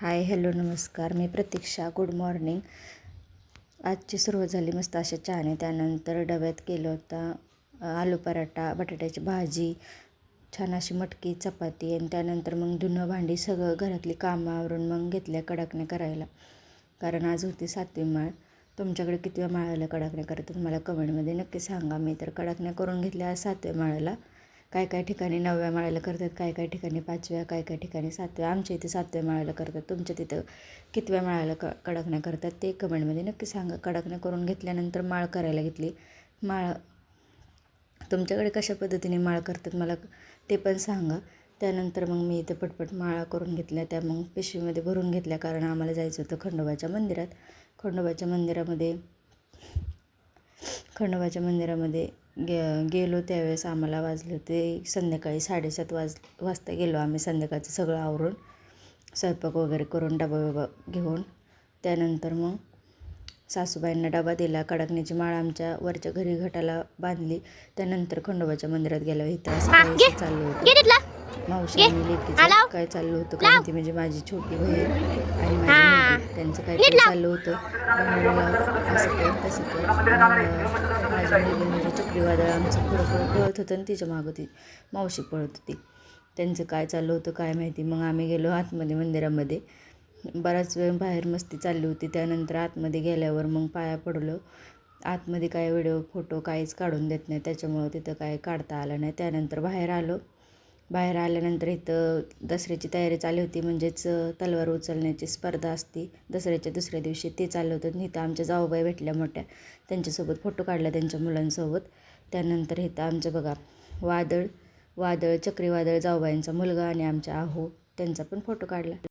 हाय hello नमस्कार. मी Pratiksha. Good morning. आजची सुरुवात झाली मस्त अशा चहाने. त्यानंतर डब्यात केलं होतं आलू पराठा, बटाट्याची भाजी, छान अशी मटकी चपाती. आणि त्यानंतर मग धुणं भांडी सगळं घरातली कामावरून मग घेतल्या कडाकण्या करायला, कारण आज होती 7वी माळ. तुमच्याकडे कितव्या माळाला कडाकण्या करतात मला कमेंटमध्ये नक्की सांगा. मी तर कडाकण्या करून घेतल्या आज 7व्या माळाला. काय काय ठिकाणी 9व्या माळ्याला करतात, काय काय ठिकाणी 5व्या, काय काय ठिकाणी 7व्या. आमच्या इथे 7व्या माळ्याला करतात. तुमच्या तिथं कितव्या माळ्याला कडाकण्या करतात ते कमेंटमध्ये नक्की सांगा. कडाकण्या करून घेतल्यानंतर माळ करायला घेतली. माळ तुमच्याकडे कशा पद्धतीने माळ करतात मला ते पण सांगा. त्यानंतर मग मी इथं पटपट माळा करून घेतल्या. त्या मग पिशवीमध्ये भरून घेतल्या, कारण आम्हाला जायचं होतं खंडोबाच्या मंदिरात. खंडोबाच्या मंदिरामध्ये गेलो. त्यावेळेस आम्हाला वाजले होते संध्याकाळी 7:30 वाजता गेलो आम्ही. संध्याकाळचं सगळं आवरून स्वयंपाक वगैरे करून डबा घेऊन. त्यानंतर मग सासूबाईंना डबा दिला. कडाकण्याची माळ आमच्या वरच्या घरी घटाला बांधली. त्यानंतर खंडोबाच्या मंदिरात गेलो. इथं असं काही चाललं होतं. मावशी आणि लेकीचं काय चाललं होतं काय माहिती, म्हणजे माझी छोटी बहीण आणि माझी मुलगी त्यांचं काहीतरी चाललं होतं. असं कर तसं कर. माझी मुलगी म्हणजे चक्रीवादळ आमचं पुढं पळत होतं आणि तिच्या मागं ती मावशी पळत होती. त्यांचं काय चाललं होतं काय माहिती. मग आम्ही गेलो आतमध्ये मंदिरामध्ये. बराच वेळ बाहेर मस्ती चालली होती. त्यानंतर आतमध्ये गेल्यावर मग पाया पडलो. आतमध्ये काय व्हिडिओ फोटो काहीच काढून देत नाही, त्याच्यामुळं तिथं काय काढता आलं नाही. त्यानंतर बाहेर आलो. बाहेर आल्यानंतर इथं दसऱ्याची तयारी चालू होती, म्हणजेच तलवार उचलण्याची स्पर्धा असती दसऱ्याच्या दुसऱ्या दिवशी, ते चाललं होतं. इथं आमच्या जाऊबाई भेटल्या मोठ्या, त्यांच्यासोबत फोटो काढला त्यांच्या मुलांसोबत. त्यानंतर इथं आमचं बघा वादळ चक्रीवादळ जाऊबाईंचा मुलगा आणि आमच्या आहो त्यांचा पण फोटो काढला.